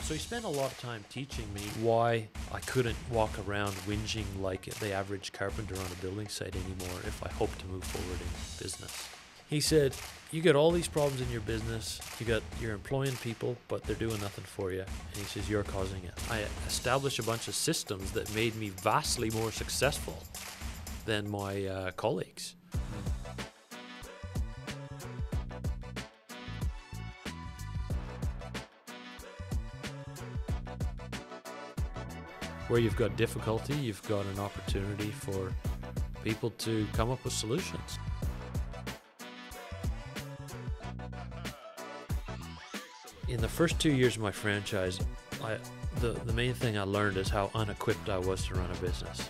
So he spent a lot of time teaching me why I couldn't walk around whinging like the average carpenter on a building site anymore if I hope to move forward in business. He said, you got all these problems in your business, you're employing people, but they're doing nothing for you. And he says, you're causing it. I established a bunch of systems that made me vastly more successful than my colleagues. Where you've got difficulty, you've got an opportunity for people to come up with solutions. In the first 2 years of my franchise, the main thing I learned is how unequipped I was to run a business.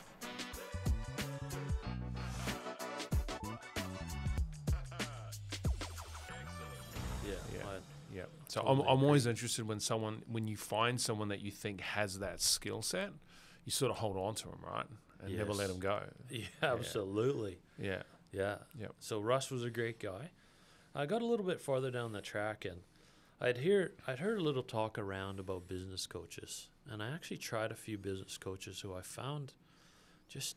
Yeah. So I'm always interested when you find someone that you think has that skill set, you sort of hold on to them, right? And never let them go. Yeah, absolutely. Yeah. Yeah. Yep. So Russ was a great guy. I got a little bit farther down the track and I'd heard a little talk around about business coaches, and I actually tried a few business coaches who I found just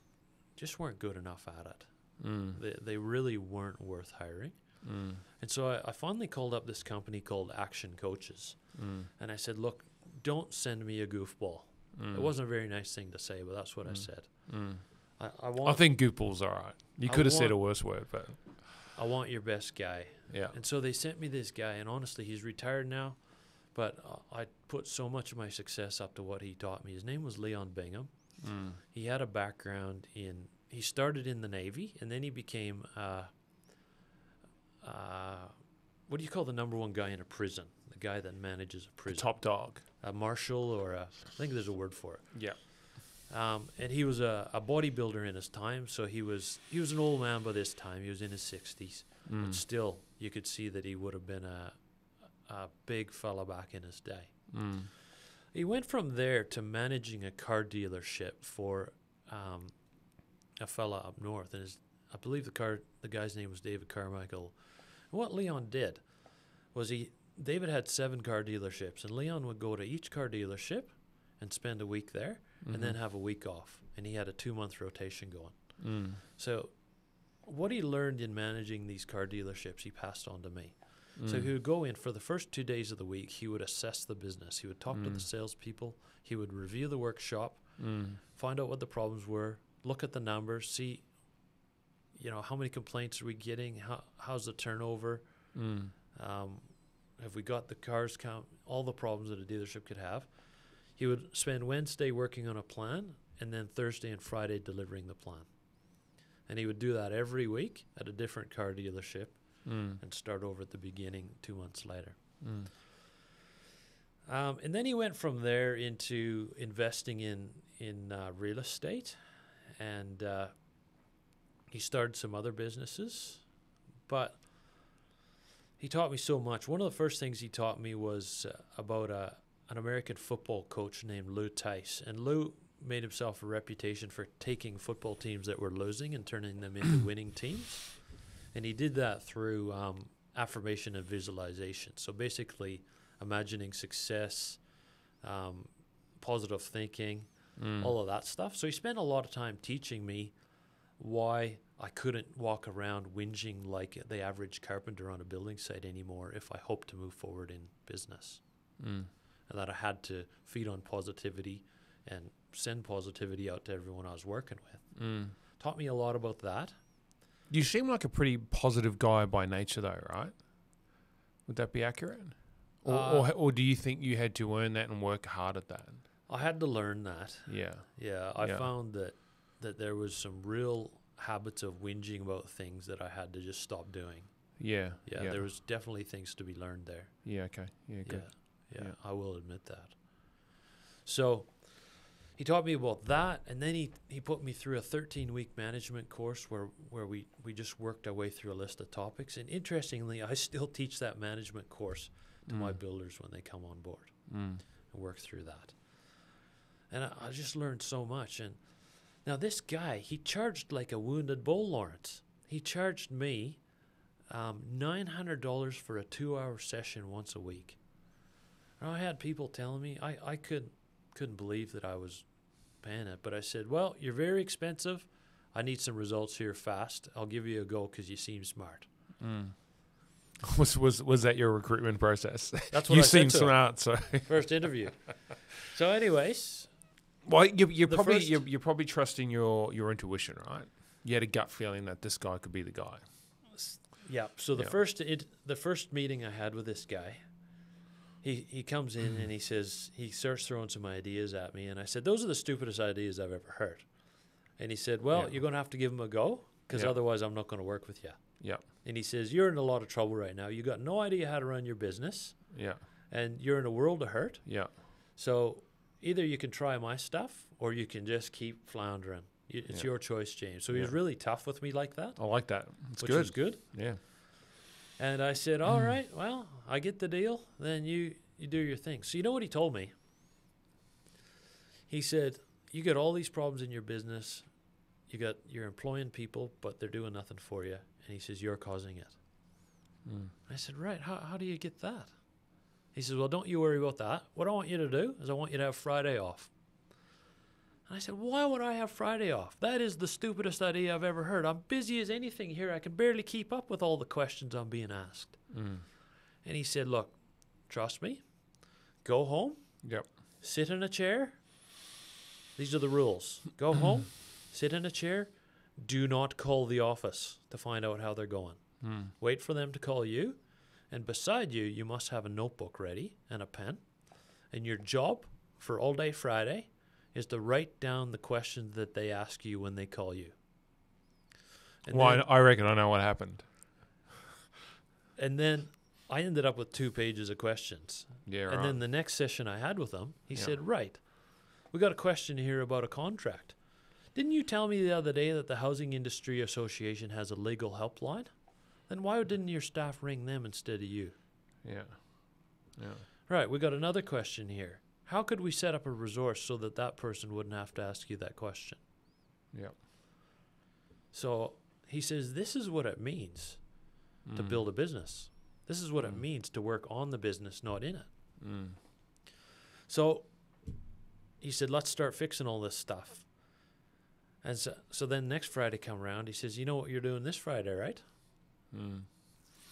weren't good enough at it. They really weren't worth hiring. And so I finally called up this company called Action Coaches, and I said, look, don't send me a goofball. It wasn't a very nice thing to say, but that's what I said. I think goofball's all right. You could have said a worse word, but I want your best guy. Yeah. And so they sent me this guy, and honestly, he's retired now, but I put so much of my success up to what he taught me. His name was Leon Bingham. He had a background he started in the Navy, and then he became, what do you call the number one guy in a prison? The guy that manages a prison. The top dog. A marshal I think there's a word for it. Yeah. And he was a bodybuilder in his time, so he was an old man by this time. He was in his 60s, but still, you could see that he would have been a big fella back in his day. He went from there to managing a car dealership for a fella up north, and I believe the guy's name was David Carmichael. And what Leon did was David had 7 car dealerships, and Leon would go to each car dealership and spend a week there, and then have a week off. And he had a 2-month rotation going. So what he learned in managing these car dealerships, he passed on to me. So he would go in for the first 2 days of the week. He would assess the business. He would talk to the salespeople. He would review the workshop, find out what the problems were, look at the numbers, see, how many complaints are we getting? How's the turnover? Have we got the cars count? All the problems that a dealership could have. He would spend Wednesday working on a plan, and then Thursday and Friday delivering the plan. And he would do that every week at a different car dealership and start over at the beginning 2 months later. And then he went from there into investing in real estate, and he started some other businesses. But he taught me so much. One of the first things he taught me was about an American football coach named Lou Tice. And Lou made himself a reputation for taking football teams that were losing and turning them into winning teams. And he did that through affirmation and visualization. So basically imagining success, positive thinking, all of that stuff. So he spent a lot of time teaching me why I couldn't walk around whinging like the average carpenter on a building site anymore if I hope to move forward in business. And that I had to feed on positivity and send positivity out to everyone I was working with. Taught me a lot about that. You seem like a pretty positive guy by nature, though, right? Would that be accurate? Or do you think you had to earn that and work hard at that? I had to learn that. Yeah. I found that there was some real habits of whinging about things that I had to just stop doing. Yeah. There was definitely things to be learned there. Yeah, okay. Yeah, good. Yeah, I will admit that. So he taught me about that, and then he put me through a 13-week management course where we just worked our way through a list of topics. And interestingly, I still teach that management course to my builders when they come on board and work through that. And I just learned so much. And now this guy, he charged like a wounded bull, Lawrence. He charged me $900 for a 2-hour session once a week. And I had people telling me I couldn't believe that I was paying it, but I said, well, you're very expensive. I need some results here fast. I'll give you a go because you seem smart. Mm. Was that your recruitment process? That's what you I said seem to him. smart. So First interview. So, anyways, well, you're probably first- you're probably trusting your intuition, right? You had a gut feeling that this guy could be the guy. yeah. So the Yeah. the first meeting I had with this guy, he comes in and he says, he starts throwing some ideas at me, and I said, those are the stupidest ideas I've ever heard. And he said, well, Yeah. you're going to have to give them a go because Yeah. otherwise I'm not going to work with you. Yeah, And he says, you're in a lot of trouble right now. You got no idea how to run your business, yeah, and you're in a world of hurt. yeah, So either you can try my stuff or you can just keep floundering. It's Yeah. your choice, James. So he was Yeah. really tough with me like that, I like that. It's which good. was good. Yeah, And I said, all right, well, I get the deal. Then you do your thing. So you know what he told me? He said, you got all these problems in your business. You're employing people, but they're doing nothing for you. And he says, you're causing it. Mm. I said, right, how do you get that? He says, well, don't you worry about that. What I want you to do is I want you to have Friday off. And I said, why would I have Friday off? That is the stupidest idea I've ever heard. I'm busy as anything here. I can barely keep up with all the questions I'm being asked. Mm. And he said, look, trust me. Go home. Yep. Sit in a chair. These are the rules. Go home. Sit in a chair. Do not call the office to find out how they're going. Mm. Wait for them to call you. And beside you, you must have a notebook ready and a pen. And your job for all day Friday is to write down the questions that they ask you when they call you. And Well, then, I reckon I know what happened. and then I ended up with 2 pages of questions. Yeah, right. And then the next session I had with him, he Yeah. said, right, we got a question here about a contract. Didn't you tell me the other day that the Housing Industry Association has a legal helpline? Then why didn't your staff ring them instead of you? yeah, yeah, Right, we got another question here. How could we set up a resource so that that person wouldn't have to ask you that question? yeah. So he says, this is what it means to Mm. build a business. This is what it Mm. means to work on the business, not in it. Mm. So he said, let's start fixing all this stuff. And so then next Friday come around, he says, you know what you're doing this Friday, right? Mm.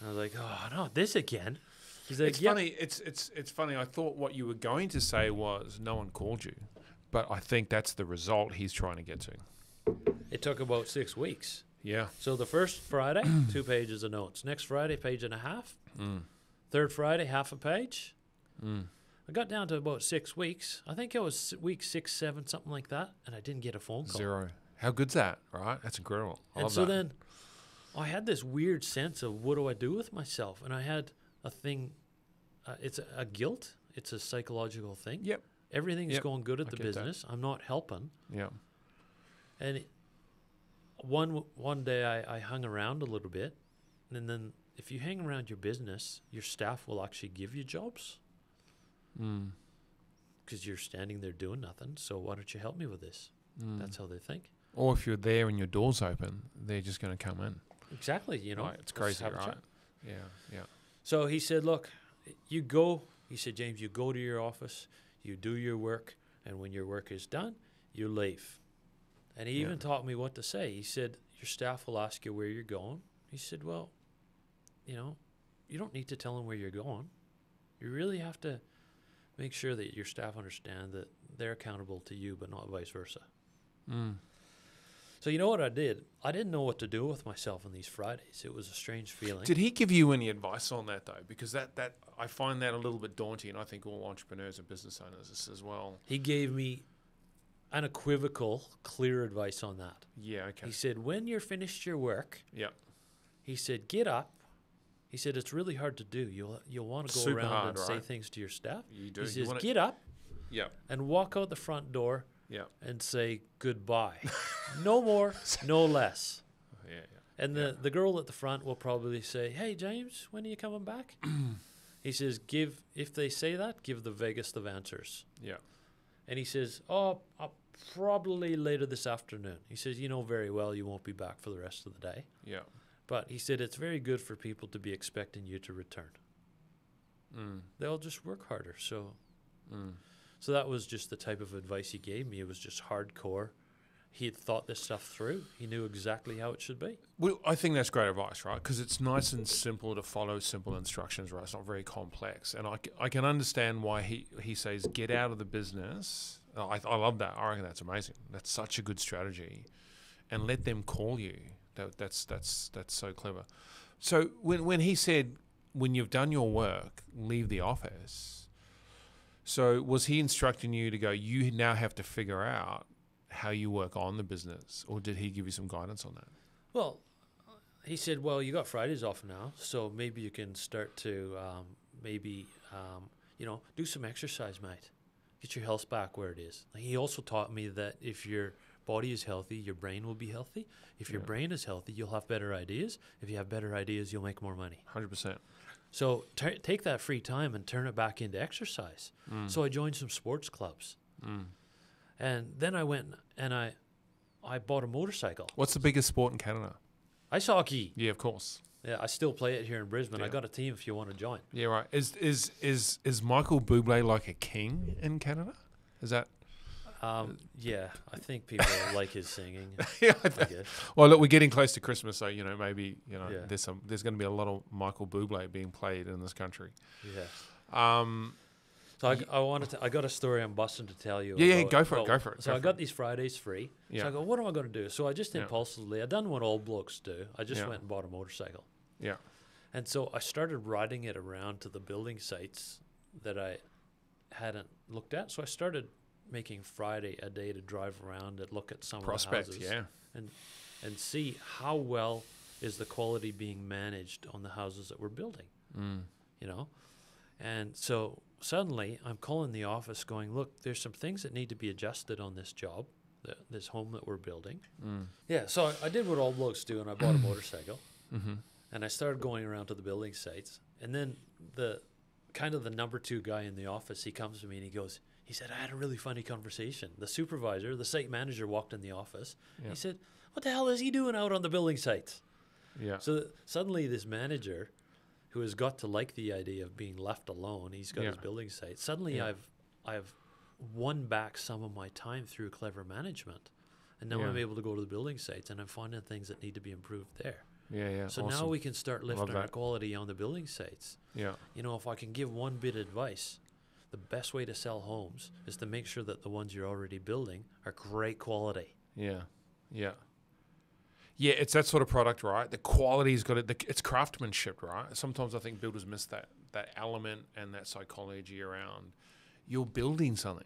I was like, oh, not this again. He's like, It's "Yep." funny. It's funny. I thought what you were going to say was no one called you, but I think that's the result he's trying to get to. It took about 6 weeks. Yeah. So the first Friday, 2 pages of notes. Next Friday, page and a half. Mm. Third Friday, half a page. Mm. I got down to about 6 weeks. I think it was week 6, 7, something like that, and I didn't get a phone call. 0. How good's that? Right. That's incredible. I And love so that. then I had this weird sense of what do I do with myself? And I had a thing, it's a guilt. It's a psychological thing. Yep. Everything's Yep. going good at I the get that. business. I'm not helping. Yeah. And one day I hung around a little bit. And then if you hang around your business, your staff will actually give you jobs Mm. because you're standing there doing nothing. So why don't you help me with this? Mm. That's how they think. Or if you're there and your door's open, they're just going to come in. Exactly. You know, Right, it's let's crazy, have a right? chat. Yeah. Yeah. So he said, look, you go. He said, James, you go to your office, you do your work, and when your work is done, you leave. And he Yeah. even taught me what to say. He said, your staff will ask you where you're going. He said, well, you know, you don't need to tell them where you're going. You really have to make sure that your staff understand that they're accountable to you, but not vice versa. Mm. So you know what I did? I didn't know what to do with myself on these Fridays. It was a strange feeling. Did he give you any advice on that though? Because that I find that a little bit daunting. I think all entrepreneurs and business owners as well. He gave me unequivocal, clear advice on that. Yeah. Okay. He said, when you're finished your work, Yeah. he said, get up. He said, it's really hard to do. You'll want to go Super around hard, and say right? things to your staff. You do. He You says, wanna- get up Yeah. and walk out the front door Yeah. and say goodbye. No more, no less. Yeah. Yeah. And the girl at the front will probably say, hey, James, when are you coming back? He says, if they say that, give the vaguest of answers. Yeah. And he says, oh, probably later this afternoon. He says, you know very well you won't be back for the rest of the day. Yeah. But he said, it's very good for people to be expecting you to return. They'll just work harder. So, Mm. so that was just the type of advice he gave me. It was just hardcore. He had thought this stuff through. He knew exactly how it should be. Well, I think that's great advice, right? Because it's nice and simple to follow simple instructions, right? It's not very complex. And I can understand why he says, get out of the business. I love that. I reckon that's amazing. That's such a good strategy. And let them call you. That's so clever. So when he said, when you've done your work, leave the office. So was he instructing you to go, you now have to figure out how you work on the business, or did he give you some guidance on that? Well, he said, well, you got Fridays off now, so maybe you can start to do some exercise, mate. Get your health back where it is. He also taught me that if your body is healthy, your brain will be healthy. If your brain is healthy, you'll have better ideas. If you have better ideas, you'll make more money. 100%. So take that free time and turn it back into exercise. So I joined some sports clubs. And then I went and I bought a motorcycle. What's the biggest sport in Canada? Ice hockey. Yeah, of course. Yeah, I still play it here in Brisbane. Yeah. I got a team if you want to join. Yeah, right. Is Michael Bublé like a king in Canada? Is that? Yeah, I think people like his singing. Yeah, I guess. Well, look, we're getting close to Christmas, so maybe Yeah. there's going to be a lot of Michael Bublé being played in this country. Yeah. So I got a story I'm busting to tell you. Yeah, about, go for it. So I got these Fridays free. Yeah. So I go, what am I going to do? So I just Yeah. impulsively, I done what old blokes do. I just Yeah. went and bought a motorcycle. Yeah. And so I started riding it around to the building sites that I hadn't looked at. So I started making Friday a day to drive around and look at some Prospect, of the houses. yeah. And see how well is the quality being managed on the houses that we're building. And so suddenly I'm calling the office going, look, there's some things that need to be adjusted on this job, this home that we're building. Yeah, so I did what all blokes do, and I bought a motorcycle. And I started going around to the building sites. And then the number 2 guy in the office, he comes to me and he said, I had a really funny conversation. The supervisor, the site manager, walked in the office. Yeah. He said, what the hell is he doing out on the building sites? Yeah. So suddenly this manager, who has got to like the idea of being left alone, he's got Yeah. his building site. Suddenly Yeah. I've won back some of my time through clever management. And now Yeah. I'm able to go to the building sites and I'm finding things that need to be improved there. Yeah. So awesome. now we can start lifting our that. quality on the building sites. Yeah. If I can give one bit of advice, the best way to sell homes is to make sure that the ones you're already building are great quality. Yeah. Yeah. Yeah, it's that sort of product, right? The quality's got it. It's craftsmanship, right? Sometimes I think builders miss that element and that psychology around you're building something.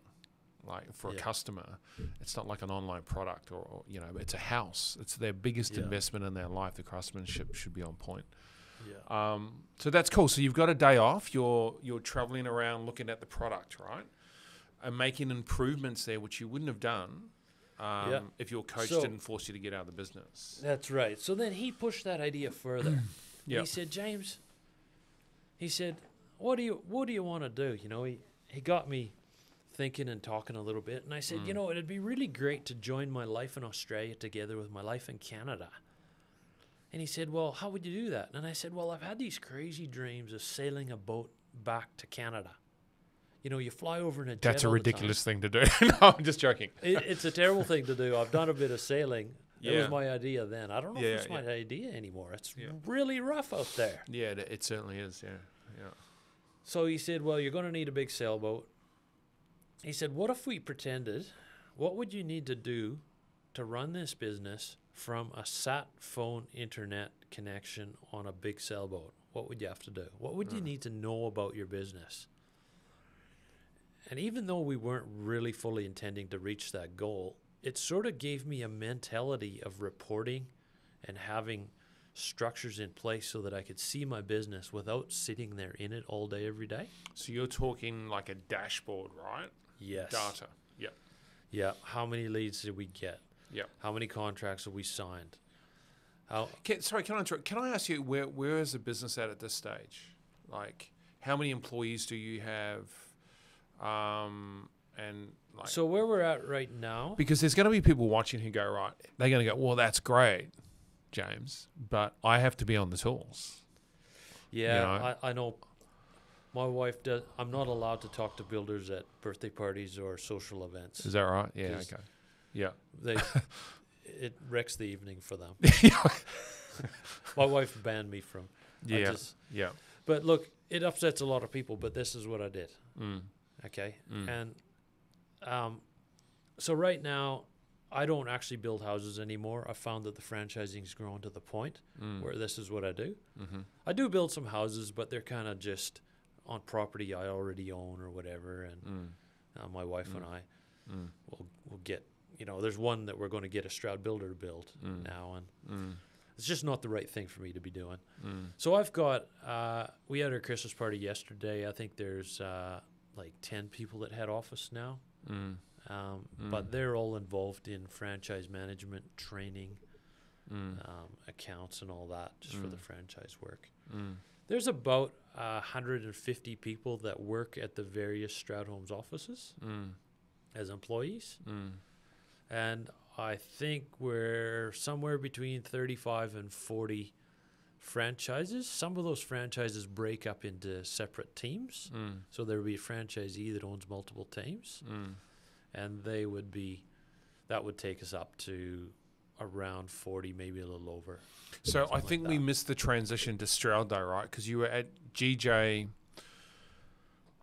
Like for a customer, it's not like an online product or it's a house. It's their biggest investment in their life. The craftsmanship should be on point. Yeah. So that's cool. So you've got a day off. You're traveling around looking at the product, right? And making improvements there, which you wouldn't have done if your coach didn't force you to get out of the business. That's right. So then he pushed that idea further. Yeah. He said, James, what do you want to do? He got me thinking and talking a little bit. And I said, it'd be really great to join my life in Australia together with my life in Canada. And he said, well, how would you do that? And I said, well, I've had these crazy dreams of sailing a boat back to Canada. You fly over in a jet. That's a all the ridiculous thing to do. No, I'm just joking. It's a terrible thing to do. I've done a bit of sailing. It Yeah. was my idea then. I don't know if it's my idea anymore. It's really rough out there. Yeah, it certainly is. Yeah. So he said, well, you're going to need a big sailboat. He said, what if we pretended, what would you need to do to run this business from a sat phone internet connection on a big sailboat? What would you have to do? What would you need to know about your business? And even though we weren't really fully intending to reach that goal, it sort of gave me a mentality of reporting and having structures in place so that I could see my business without sitting there in it all day, every day. So you're talking like a dashboard, right? Yes. Data. Yeah. Yeah. How many leads did we get? Yeah. How many contracts have we signed? Sorry, can I ask you where is the business at this stage? Like, how many employees do you have? So where we're at right now, because there's going to be people watching who go, right, they're going to go, well, that's great, James, but I have to be on the tools. yeah, I know My wife does. I'm not allowed to talk to builders at birthday parties or social events. Is that right? Yeah. 'Cause Okay. Yeah. It wrecks the evening for them. My wife banned me from. Yeah. Yeah. But look, it upsets a lot of people. But this is what I did. Mm. Okay, Mm. and so right now, I don't actually build houses anymore. I found that the franchising's grown to the point where this is what I do. Mm-hmm. I do build some houses, but they're kind of just on property I already own or whatever. And my wife and I will get, there's one that we're going to get a Stroud builder to build now, and it's just not the right thing for me to be doing. So I've got, we had our Christmas party yesterday. I think there's like 10 people at head office now. But they're all involved in franchise management, training, accounts and all that, just for the franchise work. There's about 150 people that work at the various Stroud Homes offices as employees. And I think we're somewhere between 35 and 40 franchises. Some of those franchises break up into separate teams. So there would be a franchisee that owns multiple teams. And that would take us up to around 40, maybe a little over. So I think we missed the transition to Stroud though, right? Because you were at GJ,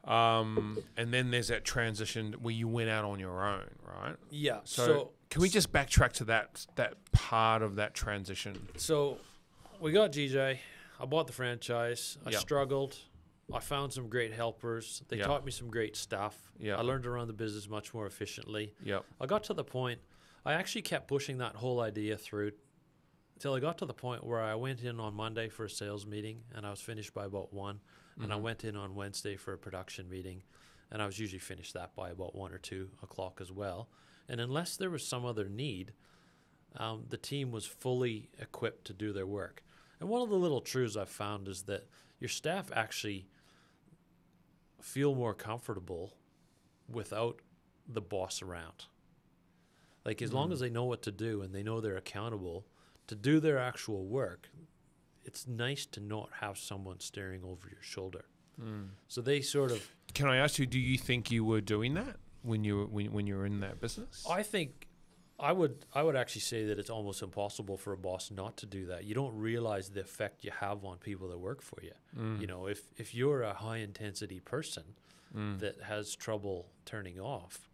and then there's that transition where you went out on your own, right? Yeah. So can we just backtrack to that part of that transition? So we got GJ. I bought the franchise. I struggled. I found some great helpers. They taught me some great stuff. I learned to run the business much more efficiently. I got to the point, I actually kept pushing that whole idea through until I got to the point where I went in on Monday for a sales meeting, and I was finished by about 1. And I went in on Wednesday for a production meeting, and I was usually finished that by about 1 or 2 o'clock as well. And unless there was some other need, the team was fully equipped to do their work. And one of the little truths I've found is that your staff actually feel more comfortable without the boss around. Like, as long as they know what to do and they know they're accountable to do their actual work, it's nice to not have someone staring over your shoulder. So they sort of... Can I ask you, do you think you were doing that when you were in that business? I think I would actually say that it's almost impossible for a boss not to do that. You don't realize the effect you have on people that work for you. If you're a high intensity person that has trouble turning off,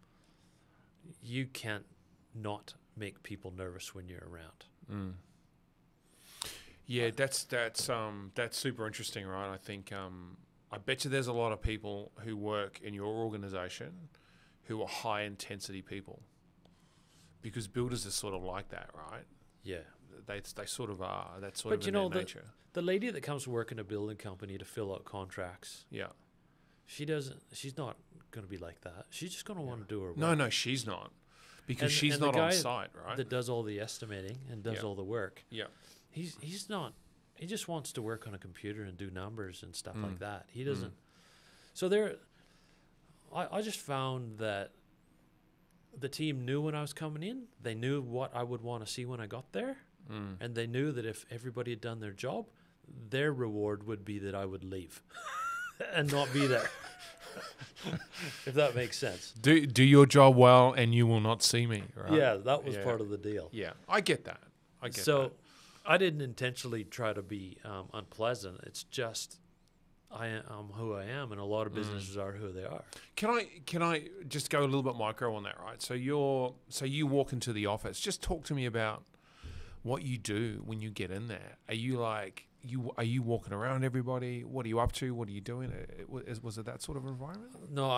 you can't not make people nervous when you're around. Yeah, that's super interesting, right? I think I bet you there's a lot of people who work in your organization who are high intensity people. Because builders are sort of like that, right? Yeah. They sort of are. That's sort of in their nature. The lady that comes to work in a building company to fill out contracts, she's not going to be like that. She's just going to want to do her work. No, she's not. Because she's not on site, right? That does all the estimating and does all the work. Yeah. He's not. He just wants to work on a computer and do numbers and stuff like that. He doesn't. So I just found that the team knew when I was coming in. They knew what I would want to see when I got there. And they knew that if everybody had done their job, their reward would be that I would leave and not be there. If that makes sense. Do your job well and you will not see me, right? Yeah, that was part of the deal. Yeah, I get that. So I didn't intentionally try to be unpleasant. It's just I am who I am, and a lot of businesses are who they are. Can I just go a little bit micro on that, right? So you walk into the office. Just talk to me about what you do when you get in there. Are you walking around everybody? What are you up to? What are you doing? Was it that sort of environment? No,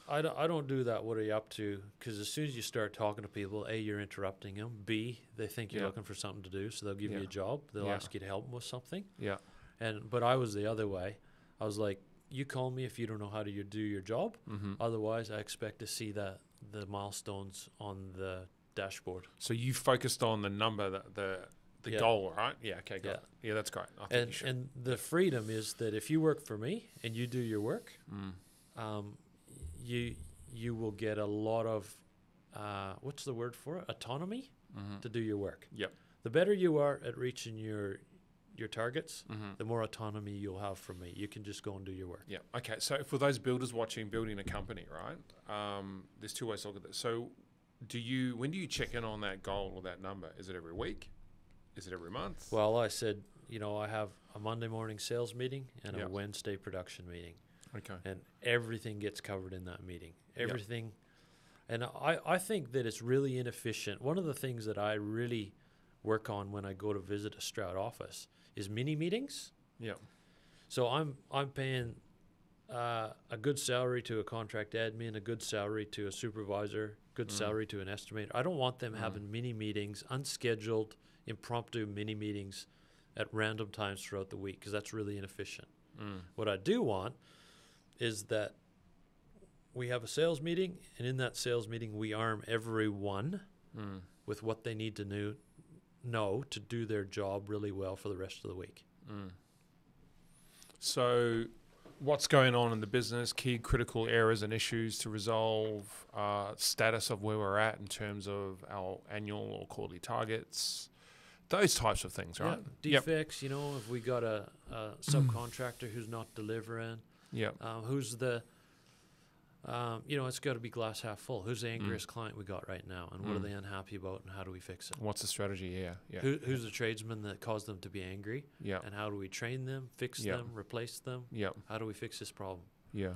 I don't do that. What are you up to? Because as soon as you start talking to people, A, you're interrupting them. B, they think you're looking for something to do, so they'll give you a job. They'll ask you to help them with something. Yeah. But I was the other way. I was like, you call me if you don't know how to do your job. Otherwise, I expect to see the milestones on the dashboard. So you focused on the number, the goal, right? Yeah, okay, got it. Yeah, that's great. I think and the freedom is that if you work for me and you do your work, you will get a lot of, what's the word for it? Autonomy to do your work. Yep. The better you are at reaching your your targets, the more autonomy you'll have from me. You can just go and do your work. Yeah. Okay. So for those builders watching, building a company, right? There's two ways to look at this. So when do you check in on that goal or that number? Is it every week? Is it every month? Well, I said, I have a Monday morning sales meeting and Yeah. a Wednesday production meeting. Okay. And everything gets covered in that meeting. Everything. And I think that it's really inefficient. One of the things that I really work on when I go to visit a Stroud office is mini meetings. Yeah. So I'm paying a good salary to a contract admin, a good salary to a supervisor, good salary to an estimator. I don't want them having mini meetings, unscheduled, impromptu mini meetings at random times throughout the week, because that's really inefficient. What I do want is that we have a sales meeting, and in that sales meeting, we arm everyone with what they need to know to do their job really well for the rest of the week. So what's going on in the business, key critical errors and issues to resolve, status of where we're at in terms of our annual or quarterly targets, those types of things, right? Yeah. Defects, if we got a subcontractor who's not delivering, who's the, it's got to be glass half full. Who's the angriest client we got right now, and what are they unhappy about, and how do we fix it? What's the strategy? Yeah. Who's the tradesman that caused them to be angry? Yeah. And how do we train them, fix them, replace them? Yeah. How do we fix this problem? Yeah.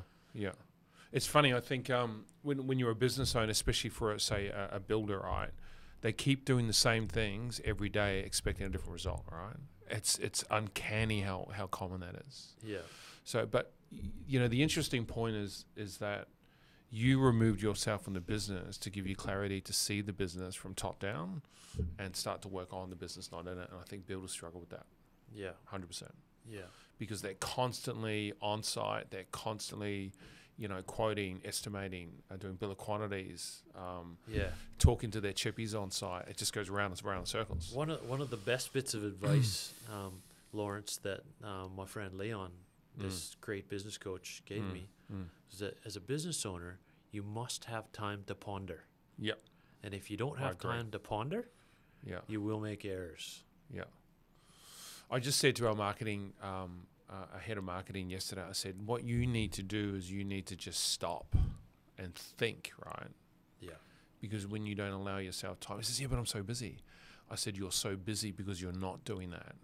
It's funny. I think when you're a business owner, especially for say a builder, right? They keep doing the same things every day, expecting a different result, right? It's uncanny how common that is. Yeah. So, but the interesting point is that you removed yourself from the business to give you clarity to see the business from top down and start to work on the business, not in it. And I think builders struggle with that. Yeah. 100%. Yeah. Because they're constantly on site. They're constantly, quoting, estimating, doing bill of quantities, talking to their chippies on site. It just goes round and round in circles. One of the best bits of advice, Lawrence, that my friend Leon, this great business coach, gave me is that as a business owner, you must have time to ponder. Yep. And if you don't have time to ponder, you will make errors. Yeah. I just said to our marketing, a head of marketing yesterday, I said, what you need to do is you need to just stop and think, right? Yeah. Because when you don't allow yourself time, he says, but I'm so busy. I said, you're so busy because you're not doing that.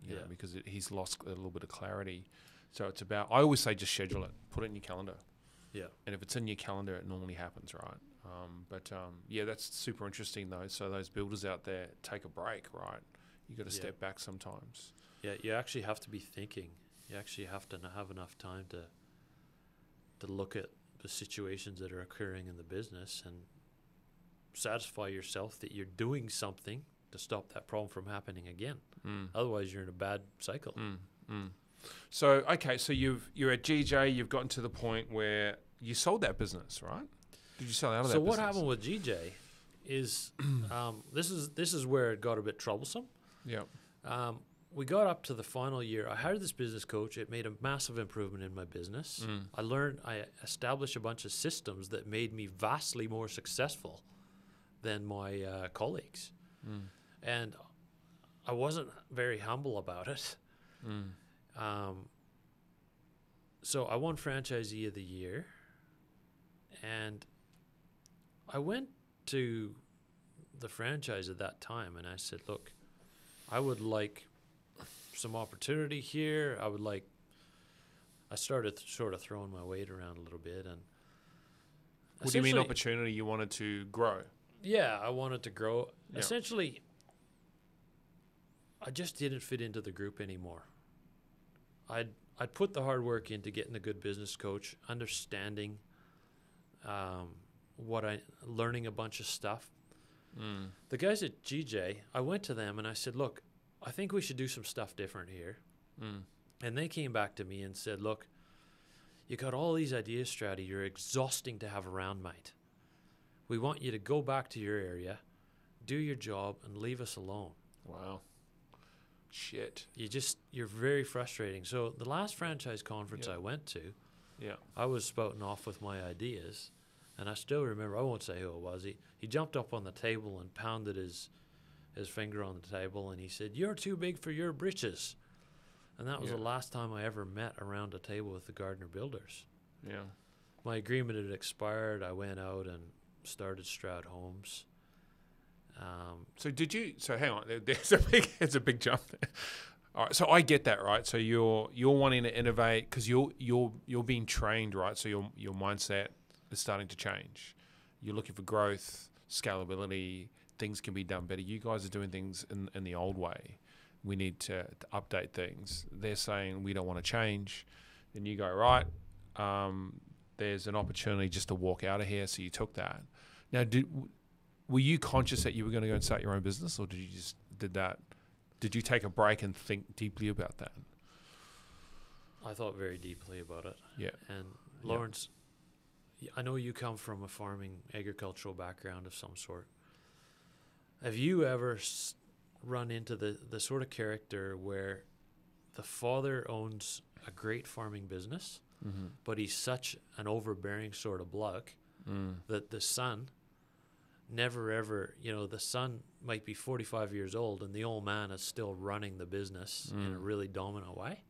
You know, because he's lost a little bit of clarity. So it's about, I always say just schedule it, put it in your calendar. Yeah. And if it's in your calendar, it normally happens, right? But that's super interesting though. So those builders out there, take a break, right? You got to step back sometimes. Yeah, you actually have to be thinking. You actually have to have enough time to look at the situations that are occurring in the business and satisfy yourself that you're doing something to stop that problem from happening again. Otherwise, you're in a bad cycle. So, okay, so you're at GJ, you've gotten to the point where you sold that business, right? Did you sell out of that business? So what happened with GJ is this is where it got a bit troublesome. Yeah. We got up to the final year. I hired this business coach. It made a massive improvement in my business. I established a bunch of systems that made me vastly more successful than my colleagues. And I wasn't very humble about it. So I won Franchisee of the Year. And I went to the franchise at that time and I said, look, I would like some opportunity here. I started sort of throwing my weight around a little bit. And what do you mean opportunity? You wanted to grow? Yeah, I wanted to grow. Yeah. Essentially, I just didn't fit into the group anymore. I'd put the hard work into getting a good business coach, understanding learning a bunch of stuff. The guys at GJ, I went to them and I said, look, I think we should do some stuff different here. And they came back to me and said, look, you got all these ideas, Stroudy. You're exhausting to have around, mate. We want you to go back to your area, do your job, and leave us alone. Wow. Shit. You're very frustrating. So the last franchise conference I went to, I was spouting off with my ideas, and I still remember, I won't say who it was, he jumped up on the table and pounded his finger on the table, and he said, you're too big for your britches. And that was the last time I ever met around a table with the Gardner builders. Yeah. My agreement had expired. I went out and started Stroud Homes. So did you? So hang on, it's a big jump there. All right, so I get that, right? So you're wanting to innovate because you're being trained, right? So your mindset is starting to change. You're looking for growth, scalability. Things can be done better. You guys are doing things in the old way. We need to update things. They're saying we don't want to change, and you go right. There's an opportunity just to walk out of here, so you took that. Now, were you conscious that you were going to go and start your own business, or did you take a break and think deeply about that? I thought very deeply about it. Yeah. And Lawrence, I know you come from a farming, agricultural background of some sort. Have you ever run into the sort of character where the father owns a great farming business, but he's such an overbearing sort of bloke that the son never ever, the son might be 45 years old and the old man is still running the business in a really dominant way.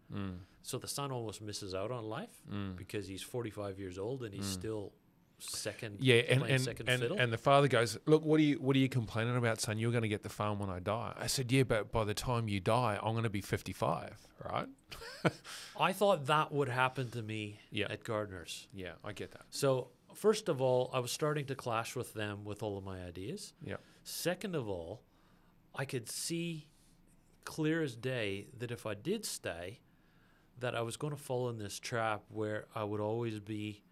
So the son almost misses out on life because he's 45 years old and he's still second fiddle. And the father goes, look, what are you complaining about, son? You're going to get the farm when I die. I said, yeah, but by the time you die, I'm going to be 55, right? I thought that would happen to me at Gardner's. Yeah, I get that. So first of all, I was starting to clash with them with all of my ideas. Yeah. Second of all, I could see clear as day that if I did stay, that I was going to fall in this trap where I would always be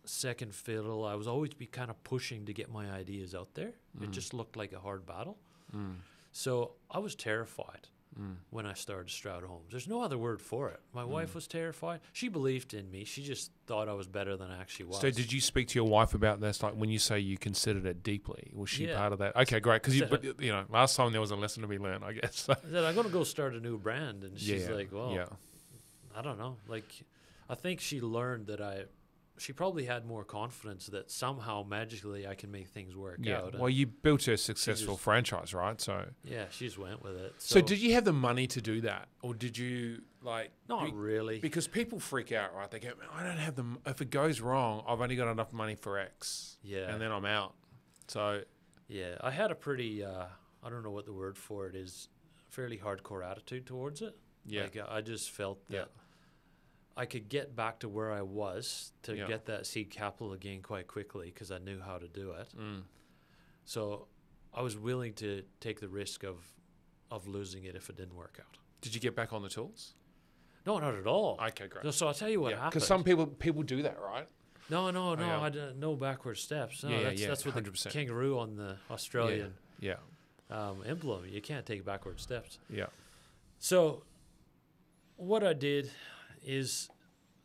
second fiddle. I was always be kind of pushing to get my ideas out there. It just looked like a hard battle. So I was terrified when I started Stroud Homes. There's no other word for it. My wife was terrified. She believed in me. She just thought I was better than I actually was. So did you speak to your wife about this? Like when you say you considered it deeply, was she part of that? Okay, great. Because last time there was a lesson to be learned, I guess. I said, I'm going to go start a new brand. And she's like, well, I don't know. Like, I think she learned that she probably had more confidence that somehow magically I can make things work out. Well, you built a successful franchise, right? So yeah, she just went with it. So did you have the money to do that, or did you Not really. Because people freak out, right? They go, I don't have if it goes wrong, I've only got enough money for X. Yeah. And then I'm out. So yeah, I had a pretty I don't know what the word for it is, fairly hardcore attitude towards it. Yeah. Like I just felt that I could get back to where I was to get that seed capital again quite quickly because I knew how to do it. So I was willing to take the risk of losing it if it didn't work out. Did you get back on the tools? No, not at all. Okay, great. So I'll tell you what happened. Because some people do that, right? No, I didn't, no backward steps. No, that's what 100%. The kangaroo on the Australian emblem. You can't take backward steps. Yeah. So what I did is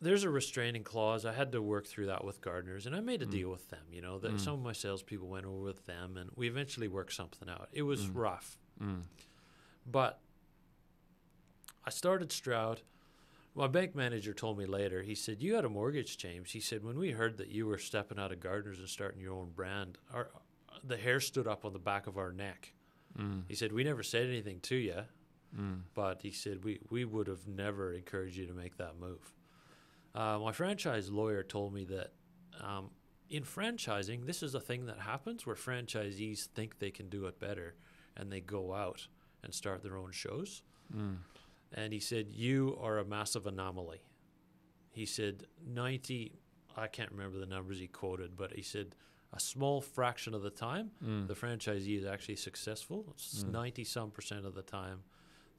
there's a restraining clause. I had to work through that with Gardner's, and I made a deal with them, that some of my salespeople went over with them, and we eventually worked something out. It was rough. But I started Stroud. My bank manager told me later, he said, you had a mortgage, James. He said, when we heard that you were stepping out of Gardner's and starting your own brand, the hair stood up on the back of our neck. He said, we never said anything to you. But he said, we would have never encouraged you to make that move. My franchise lawyer told me that in franchising, this is a thing that happens where franchisees think they can do it better and they go out and start their own shows. And he said, you are a massive anomaly. He said 90, I can't remember the numbers he quoted, but he said a small fraction of the time, the franchisee is actually successful. It's 90-some% of the time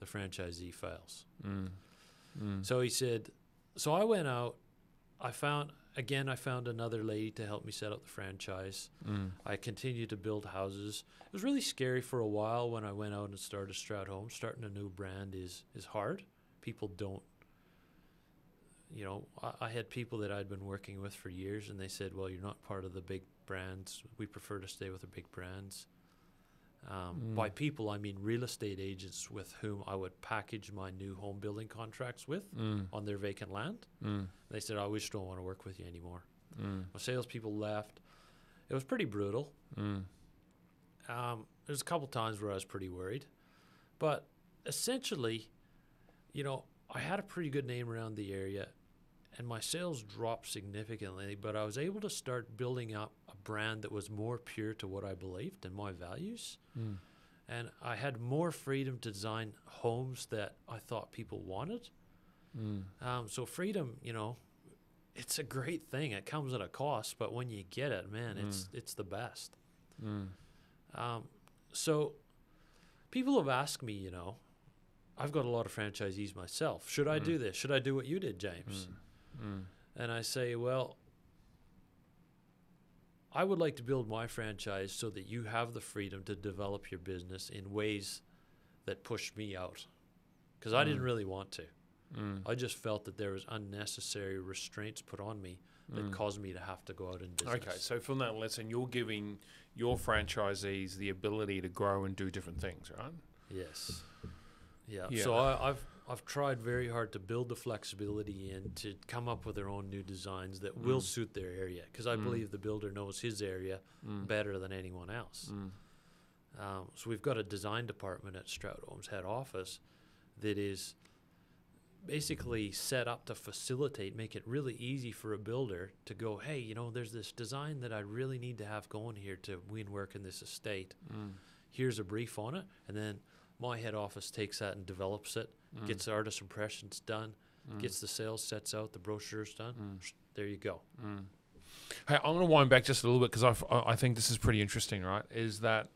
the franchisee fails. So he said, so I went out, I found another lady to help me set up the franchise. I continued to build houses. It was really scary for a while when I went out and started Stroud Homes. Starting a new brand is hard. People don't, I had people that I'd been working with for years, and they said, well, you're not part of the big brands. We prefer to stay with the big brands. By people, I mean real estate agents with whom I would package my new home building contracts with on their vacant land. They said, we just don't want to work with you anymore. My salespeople left. It was pretty brutal. There's a couple times where I was pretty worried. But essentially, you know, I had a pretty good name around the area, and my sales dropped significantly, but I was able to start building up a brand that was more pure to what I believed and my values. Mm. And I had more freedom to design homes that I thought people wanted. So freedom, you know, it's a great thing. It comes at a cost, but when you get it, man, it's the best. So people have asked me, you know, I've got a lot of franchisees myself. Should I do this? Should I do what you did, James? And I say, well, I would like to build my franchise so that you have the freedom to develop your business in ways that push me out. Because I didn't really want to. I just felt that there was unnecessary restraints put on me that caused me to have to go out in business. Okay, so from that lesson, you're giving your franchisees the ability to grow and do different things, right? Yes. Yeah. So I've tried very hard to build the flexibility and to come up with their own new designs that will suit their area, because I believe the builder knows his area better than anyone else. So we've got a design department at Stroud Homes head office that is basically set up to facilitate, make it really easy for a builder to go, hey, you know, there's this design that I really need to have going here to win work in this estate. Here's a brief on it. And then my head office takes that and develops it, gets the artist impressions done, gets the sales sets out, the brochures done. There you go. Hey, I'm going to wind back just a little bit because I think this is pretty interesting, right? Is that,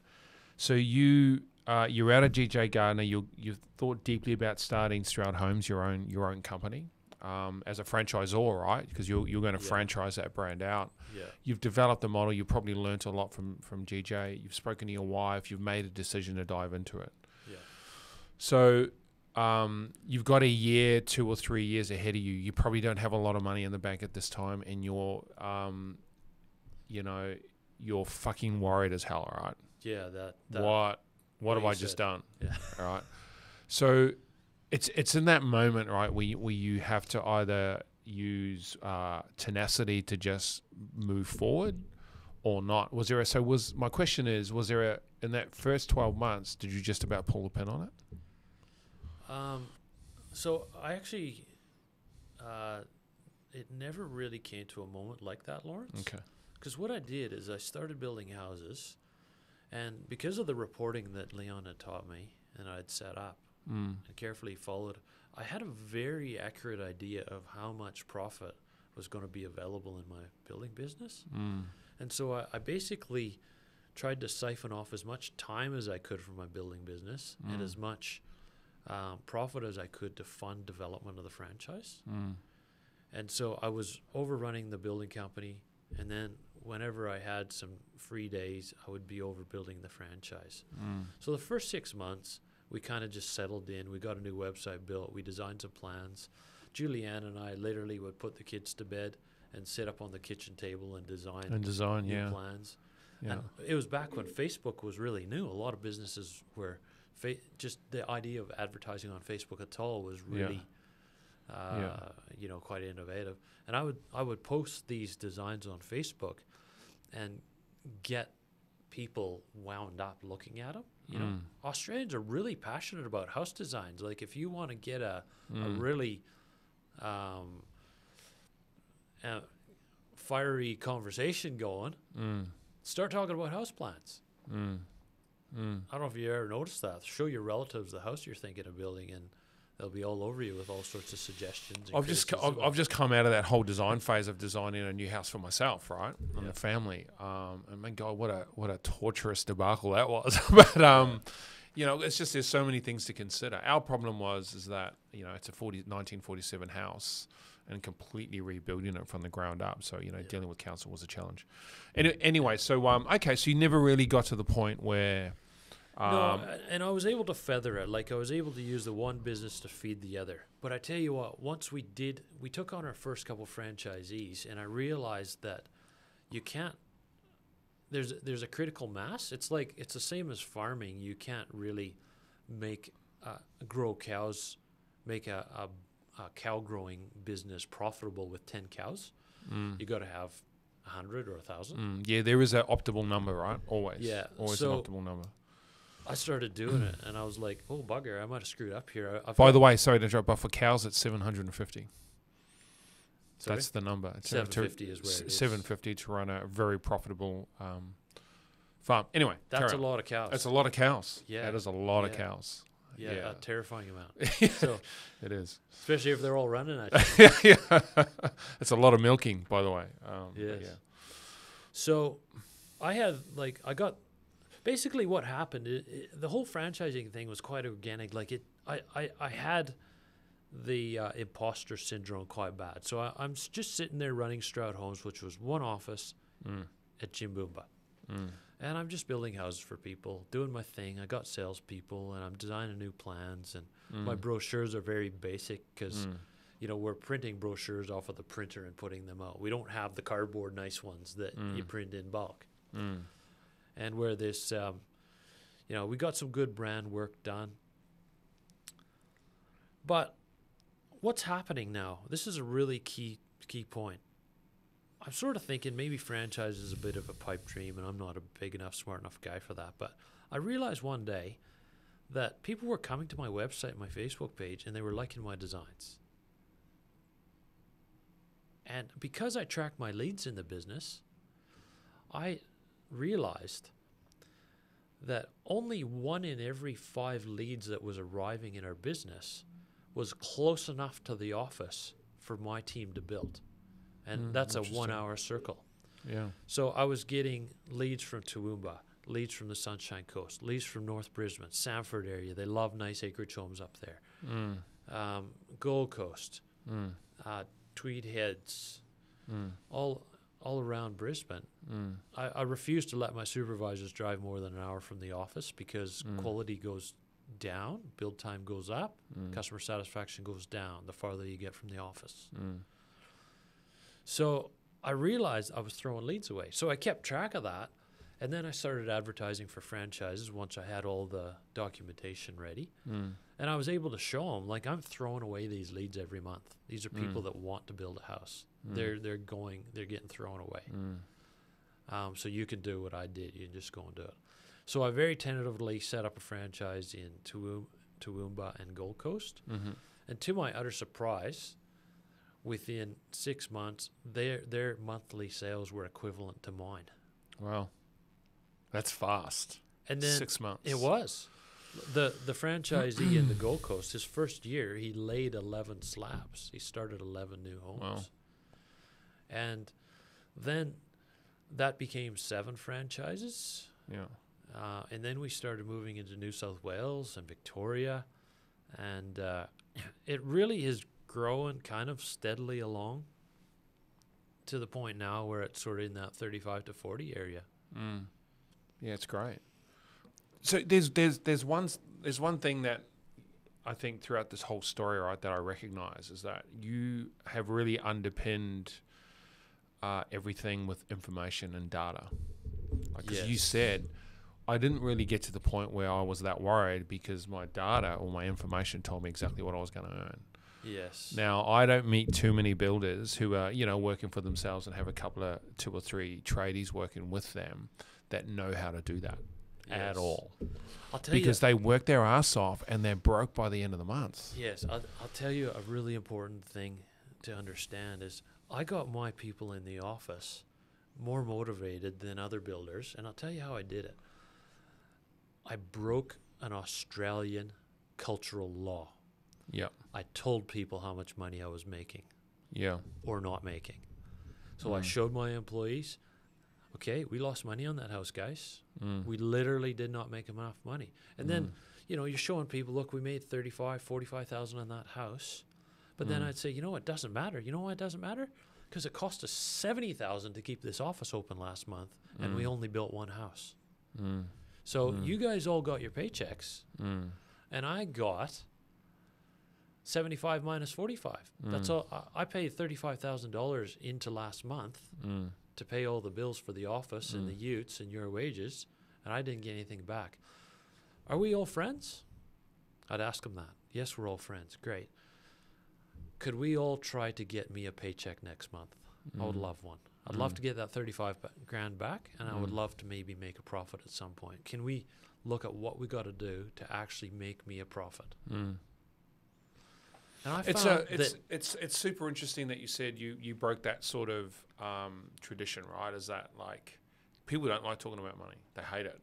so you're out of GJ Gardner. You've thought deeply about starting Stroud Homes, your own company, as a franchisor, right? Because you're going to franchise that brand out. Yeah. You've developed the model. You probably learnt a lot from GJ. You've spoken to your wife. You've made a decision to dive into it. Yeah. So you've got a year, 2 or 3 years ahead of you. You probably don't have a lot of money in the bank at this time, and you're fucking worried as hell, right? Yeah. That What have I just done? Yeah. All right. So it's in that moment, right, where you have to either use tenacity to just move forward or not. My question is, was there in that first 12 months, did you just about pull the pin on it? So I actually, it never really came to a moment like that, Lawrence. Okay. Because what I did is I started building houses, and because of the reporting that Leon had taught me and I had set up and carefully followed, I had a very accurate idea of how much profit was going to be available in my building business. And so I basically tried to siphon off as much time as I could from my building business and as much profit as I could to fund development of the franchise. And so I was overrunning the building company, and then whenever I had some free days, I would be overbuilding the franchise. So the first 6 months, we kind of just settled in. We got a new website built. We designed some plans. Julianne and I literally would put the kids to bed and sit up on the kitchen table and design new plans. Yeah. And it was back when Facebook was really new. A lot of businesses were just the idea of advertising on Facebook at all was really quite innovative. And I would post these designs on Facebook and get people wound up looking at them. You know, Australians are really passionate about house designs. Like if you want to get a really fiery conversation going, start talking about house plans. I don't know if you ever noticed that. Show your relatives the house you're thinking of building, and they'll be all over you with all sorts of suggestions. I've just come out of that whole design phase of designing a new house for myself, right, and the family. And my God, what a torturous debacle that was. But it's just there's so many things to consider. Our problem is that it's a 1947 house and completely rebuilding it from the ground up. So dealing with council was a challenge. Anyway, so okay, so you never really got to the point where. No, and I was able to feather it. Like I was able to use the one business to feed the other. But I tell you what, once we took on our first couple franchisees, and I realized that you can't. There's a critical mass. It's the same as farming. You can't really grow cows, make a cow growing business profitable with 10 cows. You got to have 100 or 1,000. Yeah, there is an optimal number, right? Always. Yeah, always an optimal number. I started doing it, and I was like, oh, bugger, I might have screwed up here. By the way, sorry to interrupt, but for cows, it's 750. Sorry? That's the number. It's 750 is where it is. 750 to run a very profitable farm. Anyway, That's a lot of cows. That's a lot of cows. Yeah. That is a lot of cows. Yeah, Yeah. a terrifying amount. So, It is. especially if they're all running at you. Yeah. It's a lot of milking, by the way. Yes. Yeah. So I got basically what happened. The whole franchising thing was quite organic. Like I had the imposter syndrome quite bad. So I'm just sitting there running Stroud Homes, which was one office at Jimboomba. And I'm just building houses for people, doing my thing. I got salespeople, and I'm designing new plans. And my brochures are very basic because, we're printing brochures off of the printer and putting them out. We don't have the cardboard nice ones that you print in bulk. And where this, we got some good brand work done. But what's happening now? This is a really key point. I'm sort of thinking maybe franchise is a bit of a pipe dream, and I'm not a big enough, smart enough guy for that. But I realized one day that people were coming to my website, my Facebook page, and they were liking my designs. And because I track my leads in the business, I realized that only 1 in every 5 leads that was arriving in our business was close enough to the office for my team to build. And that's a 1-hour circle. Yeah. So I was getting leads from Toowoomba, leads from the Sunshine Coast, leads from North Brisbane, Sanford area. They love nice acreage homes up there. Gold Coast, Tweed Heads, all around Brisbane. I refuse to let my supervisors drive more than an hour from the office because quality goes down, build time goes up, customer satisfaction goes down the farther you get from the office. So I realized I was throwing leads away. So I kept track of that. And then I started advertising for franchises once I had all the documentation ready. And I was able to show them, like, I'm throwing away these leads every month. These are people that want to build a house. They're getting thrown away. So you can do what I did. You can just go and do it. So I very tentatively set up a franchise in Toowoomba and Gold Coast. And to my utter surprise, within 6 months, their monthly sales were equivalent to mine. Wow. That's fast. And then 6 months. It was. The franchisee in the Gold Coast, his first year, he laid 11 slabs. He started 11 new homes. Wow. And then that became 7 franchises. Yeah. And then we started moving into New South Wales and Victoria. And it really is growing kind of steadily along to the point now where it's sort of in that 35 to 40 area. Yeah, it's great. So there's one thing that I think throughout this whole story, right, that I recognize is that you have really underpinned everything with information and data. Like, 'cause you said, I didn't really get to the point where I was that worried because my data or my information told me exactly what I was going to earn. Yes. Now, I don't meet too many builders who are, working for themselves and have a couple of 2 or 3 tradies working with them that know how to do that at all. I'll tell you. Because they work their ass off and they're broke by the end of the month. Yes. I'll tell you a really important thing to understand is I got my people in the office more motivated than other builders. And I'll tell you how I did it. I broke an Australian cultural law. Yeah. I told people how much money I was making. Yeah. Or not making. So I showed my employees, okay, we lost money on that house, guys. We literally did not make enough money. And then, you're showing people, look, we made 35, 45,000 on that house. But then I'd say, it doesn't matter. You know why it doesn't matter? Because it cost us 70,000 to keep this office open last month, and we only built one house. So you guys all got your paychecks, and I got 75 minus 45. That's all. I paid $35,000 into last month to pay all the bills for the office and the utes and your wages, and I didn't get anything back. Are we all friends? I'd ask them that. Yes, we're all friends. Great. Could we all try to get me a paycheck next month? I would love one. I'd love to get that 35 grand back, and I would love to maybe make a profit at some point. Can we look at what we got to do to actually make me a profit. Mm. And I It's found it's super interesting that you said you broke that sort of tradition, right? Is that like people don't like talking about money; they hate it,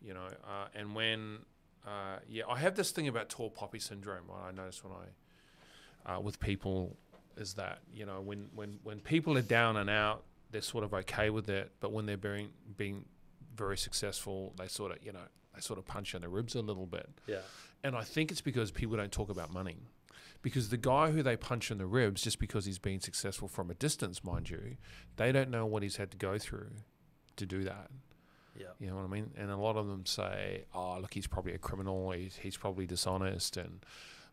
you know. And when I have this thing about tall poppy syndrome, right? I notice when I with people is that, you know, when people are down and out, they're sort of okay with it, but when they're being very successful, they sort of punch in the ribs a little bit. Yeah. And I think it's because people don't talk about money. Because the guy who they punch in the ribs, just because he's been successful from a distance, mind you, they don't know what he's had to go through to do that. Yeah. You know what I mean? And a lot of them say, oh, look, he's probably a criminal, he's probably dishonest.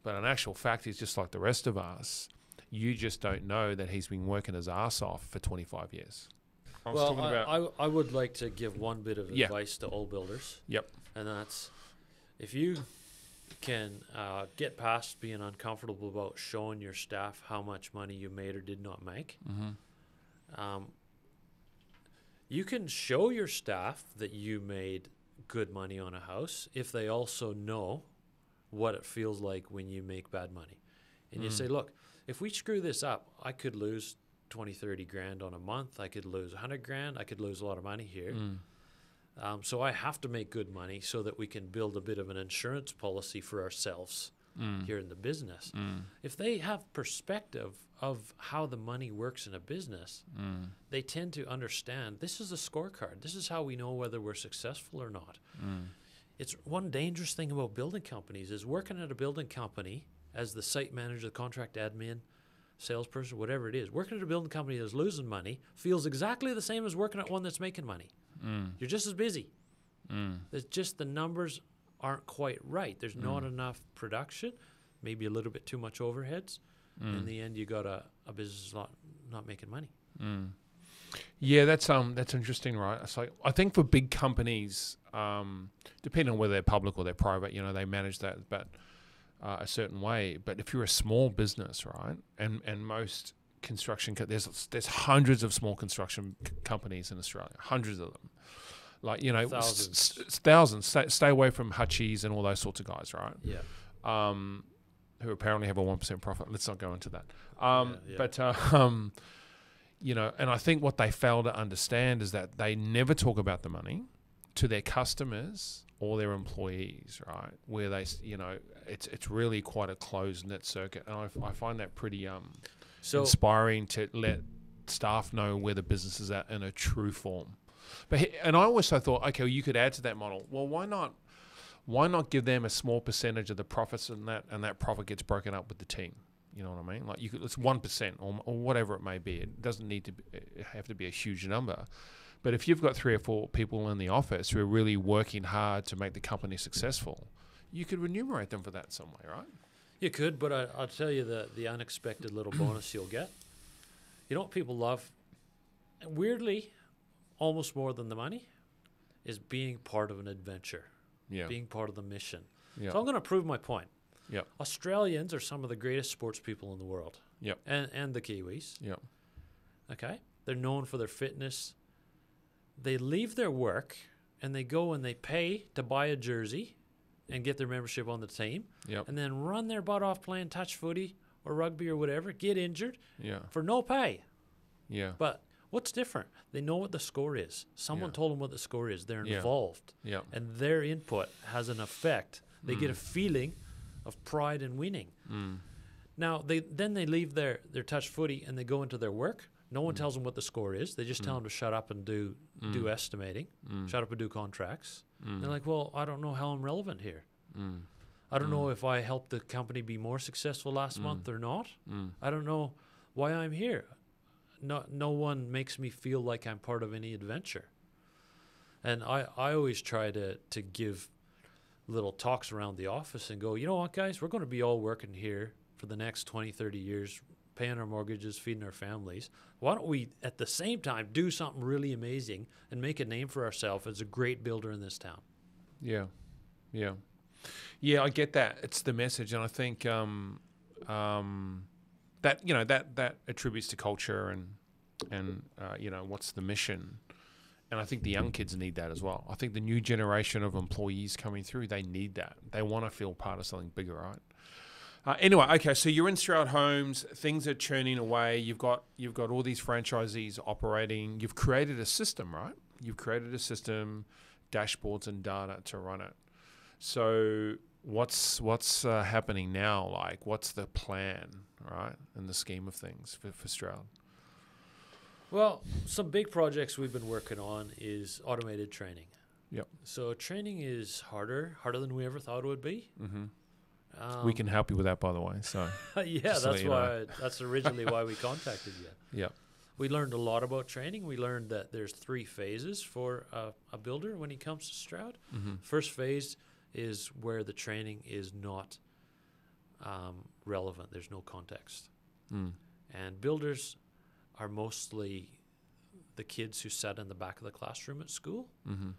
But in actual fact, he's just like the rest of us. You just don't know that he's been working his ass off for 25 years. I would like to give one bit of advice to all builders. Yep. And that's, if you can get past being uncomfortable about showing your staff how much money you made or did not make, you can show your staff that you made good money on a house if they also know what it feels like when you make bad money. And you say, look, if we screw this up, I could lose 20, 30 grand on a month. I could lose 100 grand. I could lose a lot of money here. So I have to make good money so that we can build a bit of an insurance policy for ourselves here in the business. If they have perspective of how the money works in a business, they tend to understand this is a scorecard. This is how we know whether we're successful or not. It's one dangerous thing about building companies is working at a building company as the site manager, the contract admin, salesperson, whatever it is. Working at a building company that's losing money feels exactly the same as working at one that's making money. You're just as busy. It's just the numbers aren't quite right. There's not enough production, maybe a little bit too much overheads. In the end, you got a business not making money. Yeah, that's interesting, right? It's like, I think for big companies, depending on whether they're public or they're private, you know, they manage that, but a certain way. But if you're a small business, right, and most construction, there's hundreds of small construction companies in Australia, hundreds of them. Like, you know, thousands. Stay away from Hutchies and all those sorts of guys, right? Yeah. Who apparently have a 1% profit. Let's not go into that. But you know, and I think what they fail to understand is that they never talk about the money to their customers or their employees, right? Where they, you know, it's really quite a closed knit circuit, and I find that pretty inspiring to let staff know where the business is at in a true form. And I also thought, okay, well, you could add to that model. Well, why not give them a small percentage of the profits, and that profit gets broken up with the team? You know what I mean? Like, it's 1% or whatever it may be. It doesn't need to have to be a huge number. But if you've got 3 or 4 people in the office who are really working hard to make the company successful, you could remunerate them for that some way, right? You could, but I'll tell you the unexpected little bonus you'll get. You know what people love? Weirdly, almost more than the money, is being part of an adventure. Yeah. Being part of the mission. Yeah. So I'm going to prove my point. Yep. Australians are some of the greatest sports people in the world. Yep. And the Kiwis. Yep. Okay? They're known for their fitness. They leave their work and they go and they pay to buy a jersey and get their membership on the team. Yep. And then run their butt off playing touch footy or rugby or whatever, get injured for no pay. Yeah. But what's different? They know what the score is. Someone told them what the score is. They're involved. Yeah. And their input has an effect. They get a feeling of pride in winning. Now, they leave their touch footy and they go into their work. No one tells them what the score is. They just tell them to shut up and do estimating, shut up and do contracts. They're like, well, I don't know how I'm relevant here. I don't know if I helped the company be more successful last month or not. I don't know why I'm here. No one makes me feel like I'm part of any adventure. And I always try to give little talks around the office and go, you know what, guys, we're going to be all working here for the next 20, 30 years, paying our mortgages, feeding our families. Why don't we, at the same time, do something really amazing and make a name for ourselves as a great builder in this town? Yeah. Yeah. Yeah, I get that. It's the message. And I think that, you know, that attributes to culture and you know, what's the mission. And I think the young kids need that as well. I think the new generation of employees coming through, they need that. They want to feel part of something bigger, right? Anyway, okay, so you're in Stroud Homes. Things are churning away. You've got all these franchisees operating. You've created a system, right? You've created a system, dashboards and data to run it. So what's happening now? Like, what's the plan, right, in the scheme of things for Stroud? Well, some big projects we've been working on is automated training. Yep. So training is harder than we ever thought it would be. Mm-hmm. We can help you with that, by the way. So yeah, that's originally why we contacted you. Yeah. We learned a lot about training. We learned that there's 3 phases for a builder when he comes to Stroud. Mm-hmm. First phase is where the training is not relevant. There's no context. Mm. And builders are mostly the kids who sat in the back of the classroom at school. Mm-hmm.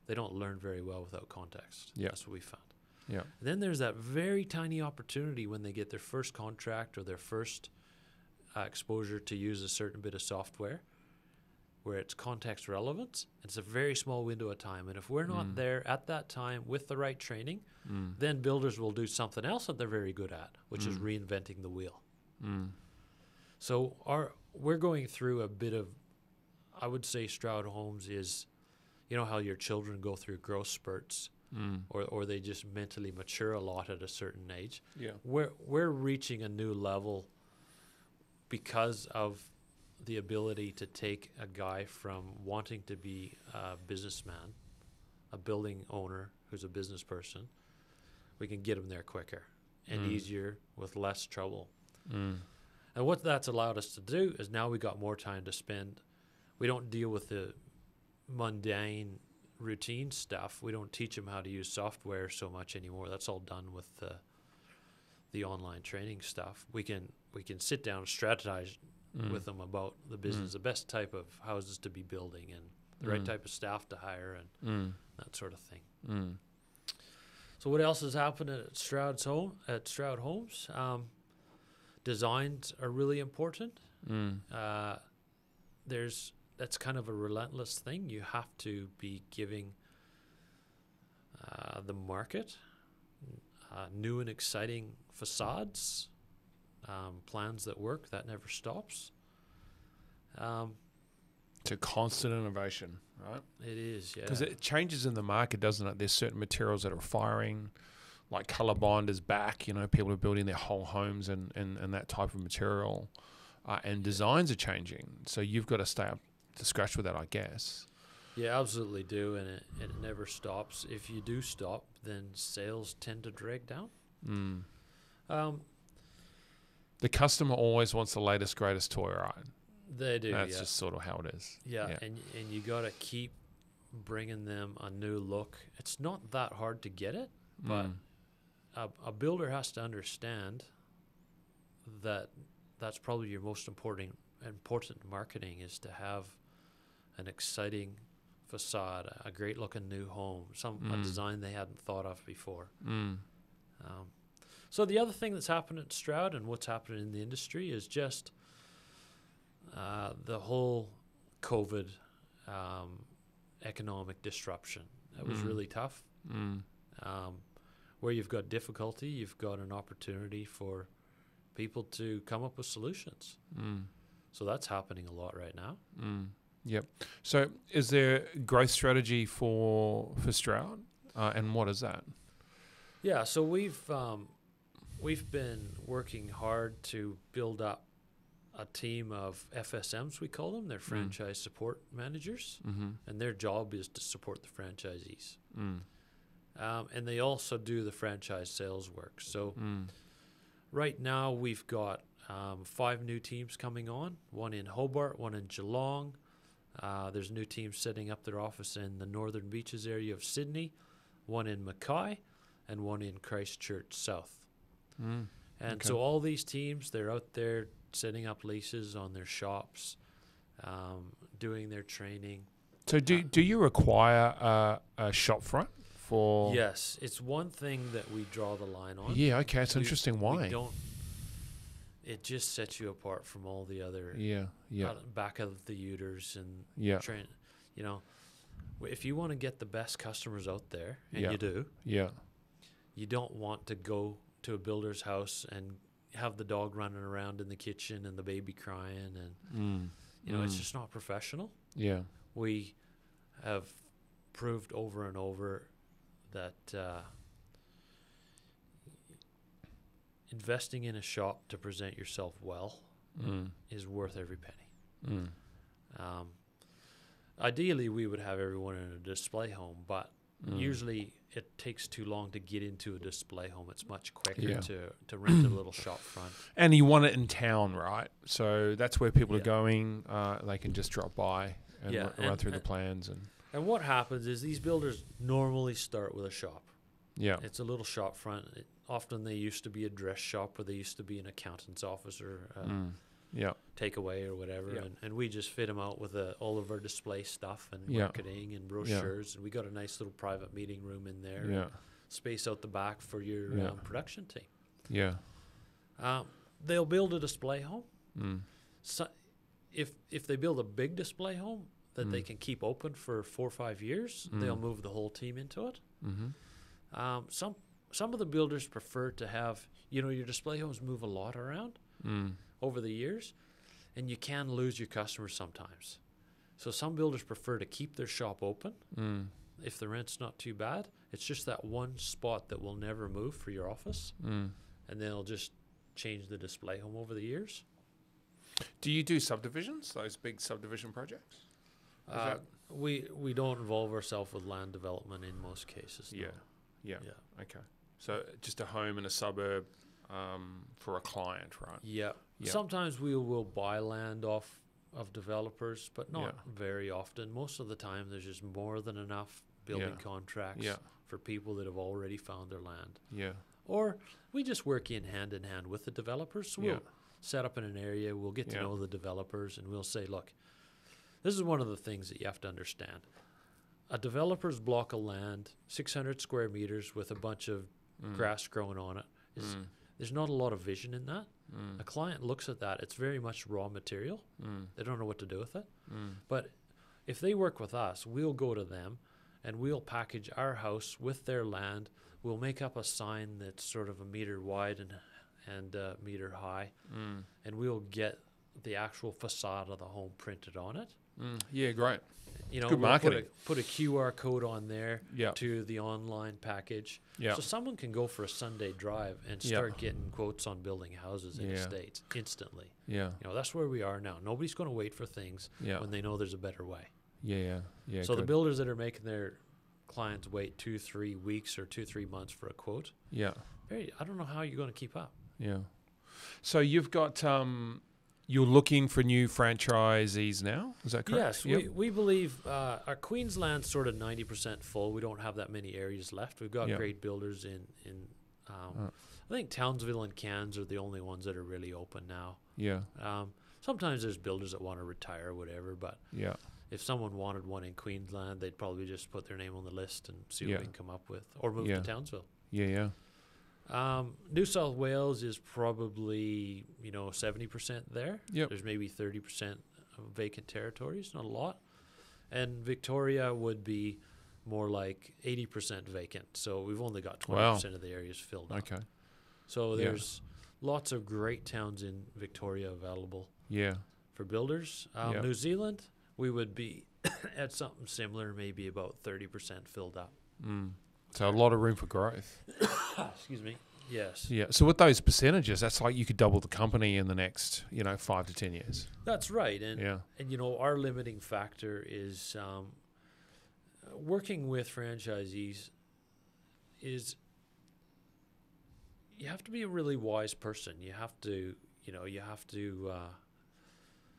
They don't learn very well without context. Yeah. That's what we found. Yeah. And then there's that very tiny opportunity when they get their first contract or their first exposure to use a certain bit of software where it's context relevant. It's a very small window of time. And if we're not there at that time with the right training, then builders will do something else that they're very good at, which is reinventing the wheel. Mm. So we're going through a bit of, I would say Stroud Homes is, you know how your children go through growth spurts or they just mentally mature a lot at a certain age. Yeah. We're reaching a new level because of the ability to take a guy from wanting to be a businessman, a building owner who's a business person. We can get him there quicker and easier with less trouble. Mm. And what that's allowed us to do is now we got more time to spend. We don't deal with the mundane routine stuff. We don't teach them how to use software so much anymore. That's all done with the online training stuff. We can sit down and strategize with them about the business, the best type of houses to be building and the right type of staff to hire and that sort of thing. Mm. So what else has happened at Stroud Homes? Designs are really important. That's kind of a relentless thing. You have to be giving the market new and exciting facades, plans that work. That never stops. It's a constant innovation, right? It is, yeah. Because it changes in the market, doesn't it? There's certain materials that are firing, like color bond is back. You know, people are building their whole homes and that type of material, and designs are changing. So you've got to stay up to scratch with that, I guess. Yeah, absolutely do, and it never stops. If you do stop, then sales tend to drag down. The customer always wants the latest, greatest toy, right? They do. That's yeah. just sort of how it is. Yeah, and you got to keep bringing them a new look. It's not that hard to get it, but a builder has to understand that that's probably your most important marketing is to have an exciting facade, a great looking new home, a design they hadn't thought of before. So the other thing that's happened at Stroud and what's happening in the industry is just the whole COVID economic disruption. That was really tough. Where you've got difficulty, you've got an opportunity for people to come up with solutions. So that's happening a lot right now. Yep. So is there growth strategy for Stroud? And what is that? Yeah, so we've been working hard to build up a team of FSMs, we call them. They're franchise support managers, and their job is to support the franchisees. And they also do the franchise sales work. So right now we've got 5 new teams coming on, one in Hobart, one in Geelong. There's a new team setting up their office in the Northern Beaches area of Sydney, one in Mackay, and one in Christchurch South. And so all these teams, they're out there setting up leases on their shops, doing their training. So do you require a shop front for? Yes, it's one thing that we draw the line on. Yeah, okay, it's interesting. Why? We don't. It just sets you apart from all the other yeah back of the uters and yeah. train. You know, If you want to get the best customers out there, and Yeah. you do, Yeah. you don't want to go to a builder's house and have the dog running around in the kitchen and the baby crying, and it's just not professional. Yeah. We have proved over and over that investing in a shop to present yourself well is worth every penny. Ideally, we would have everyone in a display home, but usually it takes too long to get into a display home. It's much quicker to rent a little shop front. And you want it in town, right? So that's where people are Yeah. going. They can just drop by and Yeah, run through the plans. And what happens is these builders normally start with a shop. Yeah. It's a little shop front. Often they used to be a dress shop, or they used to be an accountant's office, or takeaway or whatever. Yeah. And we just fit them out with all of our display stuff and Yeah. marketing and brochures. And we got a nice little private meeting room in there. Yeah. And space out the back for your Yeah. production team. Yeah. They'll build a display home. Mm. So if they build a big display home that they can keep open for 4 or 5 years, they'll move the whole team into it. Mm-hmm. Some of the builders prefer to have, your display homes move a lot around over the years, and you can lose your customers sometimes. So some builders prefer to keep their shop open if the rent's not too bad. It's just that one spot that will never move for your office, and they'll just change the display home over the years. Do you do subdivisions, those big subdivision projects? We don't involve ourselves with land development in most cases. No. Yeah. Okay. So just a home in a suburb for a client, right? Yeah. Yeah. Sometimes we will buy land off of developers, but not Yeah. very often. Most of the time, there's just more than enough building contracts for people that have already found their land. Yeah. Or we just work in hand with the developers. So we'll set up in an area, we'll get to know the developers, and we'll say, look, this is one of the things that you have to understand. A developer's block of land, 600 square meters with a bunch of grass growing on it, there's not a lot of vision in that. A client looks at that, it's very much raw material. They don't know what to do with it. But if they work with us, we'll go to them and we'll package our house with their land. We'll make up a sign that's sort of a meter wide and a meter high, and we'll get the actual facade of the home printed on it. Yeah, great. Good Good marketing. Put a QR code on there Yeah. to the online package. Yeah. So someone can go for a Sunday drive and start getting quotes on building houses in the States instantly. Yeah. That's where we are now. Nobody's going to wait for things when they know there's a better way. Yeah. So the builders that are making their clients wait 2-3 weeks or 2-3 months for a quote, I don't know how you're going to keep up. Yeah. So you've got you're looking for new franchisees now, is that correct? Yes, we believe our Queensland's sort of 90% full. We don't have that many areas left. We've got great builders in I think Townsville and Cairns are the only ones that are really open now. Yeah. Sometimes there's builders that want to retire or whatever, but if someone wanted one in Queensland, they'd probably just put their name on the list and see what we can come up with, or move to Townsville. Yeah. New South Wales is probably 70% there. Yep. There's maybe 30% of vacant territories, not a lot. And Victoria would be more like 80% vacant. So we've only got 20% of the areas filled up. Okay. So there's lots of great towns in Victoria available for builders. New Zealand, we would be at something similar, maybe about 30% filled up. So a lot of room for growth. Excuse me. Yes. Yeah. So with those percentages, that's like you could double the company in the next, 5 to 10 years. That's right. And our limiting factor is working with franchisees is you have to be a really wise person. You have to,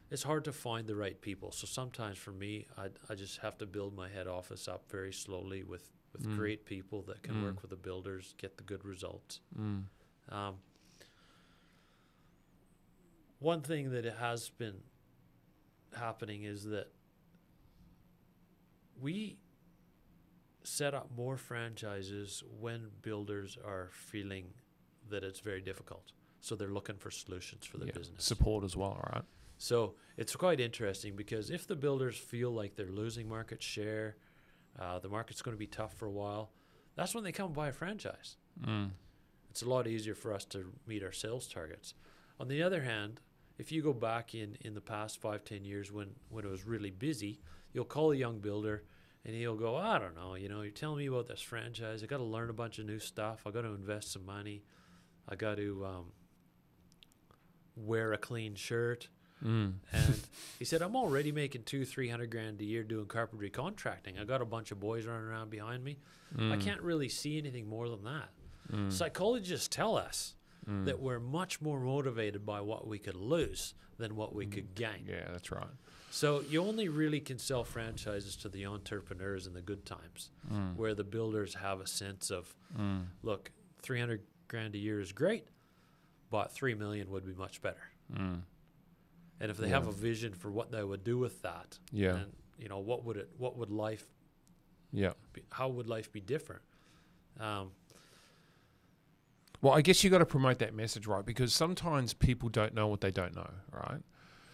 it's hard to find the right people. So sometimes for me, I just have to build my head office up very slowly with great people that can work with the builders, get the good results. One thing that has been happening is that we set up more franchises when builders are feeling that it's very difficult. So they're looking for solutions for their business. Support as well, right? So it's quite interesting because if the builders feel like they're losing market share, The market's going to be tough for a while. That's when they come and buy a franchise. Mm. It's a lot easier for us to meet our sales targets. On the other hand, if you go back in the past 5-10 years when it was really busy, you'll call a young builder and he'll go, I don't know, you're telling me about this franchise. I got to learn a bunch of new stuff. I got to invest some money. I got to wear a clean shirt. Mm. And he said, I'm already making $200,000-300,000 a year doing carpentry contracting. I got a bunch of boys running around behind me. I can't really see anything more than that. Psychologists tell us that we're much more motivated by what we could lose than what we could gain. Yeah, that's right. So you only really can sell franchises to the entrepreneurs in the good times, where the builders have a sense of, look, $300,000 a year is great, but $3 million would be much better. And if they have a vision for what they would do with that, then what would life? How would life be different? Well, I guess you got to promote that message, right? Because sometimes people don't know what they don't know, right?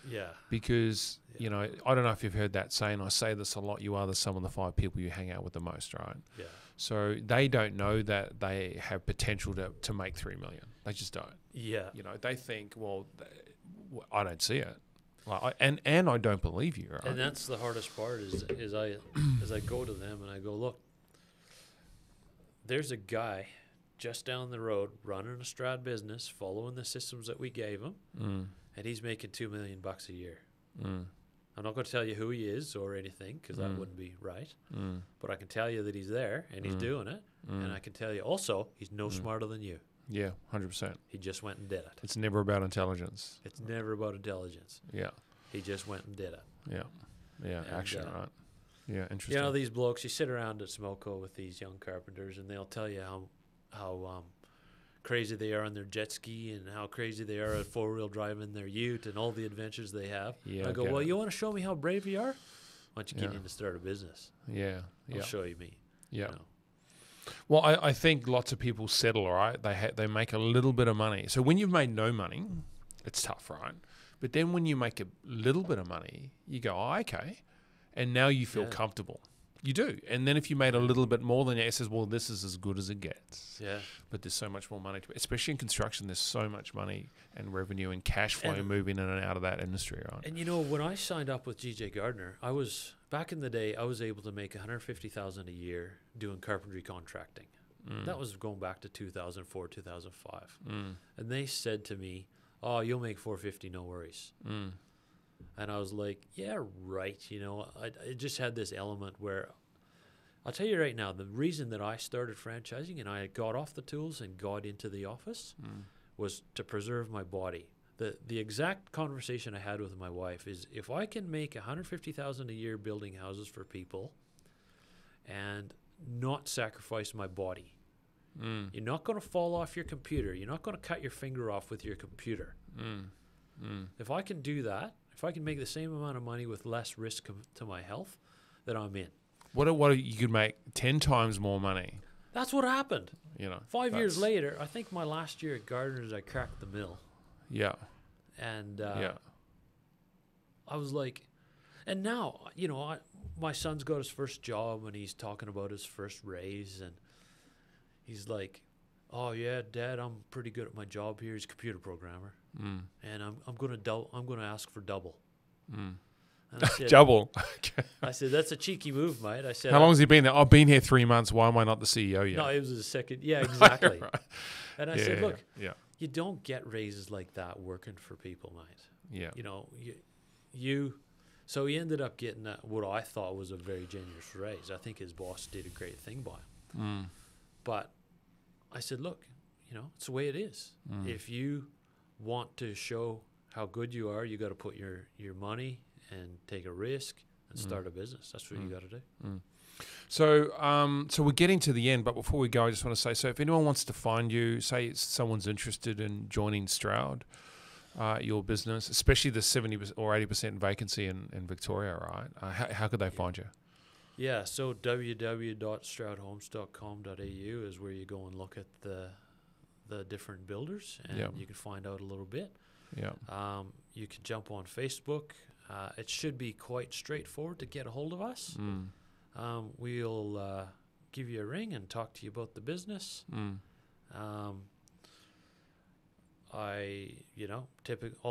Yeah. Because, I don't know if you've heard that saying, I say this a lot, you are the sum of the 5 people you hang out with the most, right? Yeah. So they don't know that they have potential to make 3 million. They just don't. Yeah. They think, well, I don't see it. And I don't believe you, right? And that's the hardest part is I go to them and I go, look, there's a guy just down the road running a Stroud business, following the systems that we gave him, and he's making $2 million a year. I'm not going to tell you who he is or anything because that wouldn't be right. But I can tell you that he's there and he's doing it, and I can tell you also he's no smarter than you. Yeah, 100%. He just went and did it. It's never about intelligence. It's never about intelligence. Yeah. He just went and did it. Yeah. Yeah, and action, right? Yeah, interesting. These blokes, you sit around at Smoko with these young carpenters and they'll tell you how crazy they are on their jet ski and how crazy they are at four-wheel drive in their ute and all the adventures they have. Yeah, I go, well, you want to show me how brave you are? Why don't you get in to start a business? Yeah. I'll show you me. Yeah. Well, I think lots of people settle, right? They make a little bit of money. So when you've made no money, it's tough, right? But then when you make a little bit of money, you go, oh, okay. And now you feel comfortable. You do. And then if you made a little bit more, then it says, well, this is as good as it gets. Yeah. But there's so much more money, especially in construction, there's so much money and revenue and cash flow moving in and out of that industry, right? And when I signed up with GJ Gardner, back in the day, I was able to make $150,000 a year doing carpentry contracting. That was going back to 2004, 2005. And they said to me, oh, you'll make $450, no worries. And I was like, yeah, right. I just had this element where I'll tell you right now, the reason that I started franchising and I got off the tools and got into the office was to preserve my body. The exact conversation I had with my wife is if I can make $150,000 a year building houses for people and not sacrifice my body, you're not going to fall off your computer. You're not going to cut your finger off with your computer. If I can do that, if I can make the same amount of money with less risk to my health, then I'm in. What you could make 10 times more money? That's what happened. 5 years later, I think my last year at Gardner's, I cracked the mill. Yeah. And I was like, and now, my son's got his first job and he's talking about his first raise and he's like, oh yeah, Dad, I'm pretty good at my job here. He's a computer programmer, and I'm gonna ask for double. And I said, double. I said that's a cheeky move, mate. I said, how long has he been there? I've been here 3 months. Why am I not the CEO yet? No, it was his second. Yeah, exactly. Right. And I said, look, you don't get raises like that working for people, mate. Yeah. So he ended up getting what I thought was a very generous raise. I think his boss did a great thing by him. But I said, look, it's the way it is. If you want to show how good you are, you got to put your money and take a risk and start a business. That's what you got to do. So we're getting to the end, but before we go, I just want to say, so if anyone wants to find you, say someone's interested in joining Stroud, your business, especially the 70% or 80% vacancy in Victoria, right? How could they find you? Yeah, so www.stroudhomes.com.au is where you go and look at the different builders, and you can find out a little bit. Yeah. You can jump on Facebook. It should be quite straightforward to get a hold of us. we'll give you a ring and talk to you about the business. All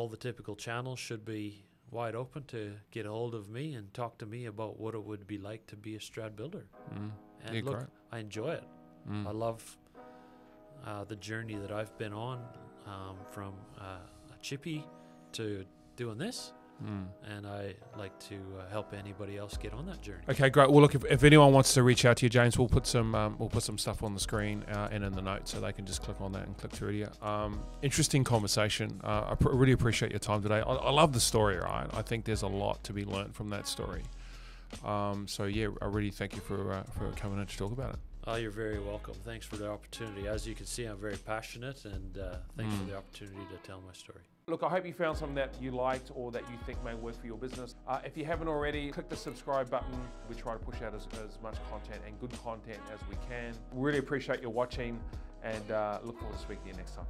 the typical channels should be wide open to get a hold of me and talk to me about what it would be like to be a Stroud builder. And Yeah, look, great. I enjoy it. I love the journey that I've been on, from a chippy to doing this. And I like to help anybody else get on that journey. Okay, great. Well, look, if anyone wants to reach out to you, James, we'll put some stuff on the screen and in the notes, so they can just click on that and click through to you. Interesting conversation. I really appreciate your time today. I love the story, right? I think there's a lot to be learned from that story. So yeah, I really thank you for coming in to talk about it. Oh, you're very welcome. Thanks for the opportunity. As you can see, I'm very passionate, and thanks for the opportunity to tell my story. Look, I hope you found something that you liked or that you think may work for your business. If you haven't already, click the subscribe button. We try to push out as much content and good content as we can. Really appreciate your watching, and look forward to speaking to you next time.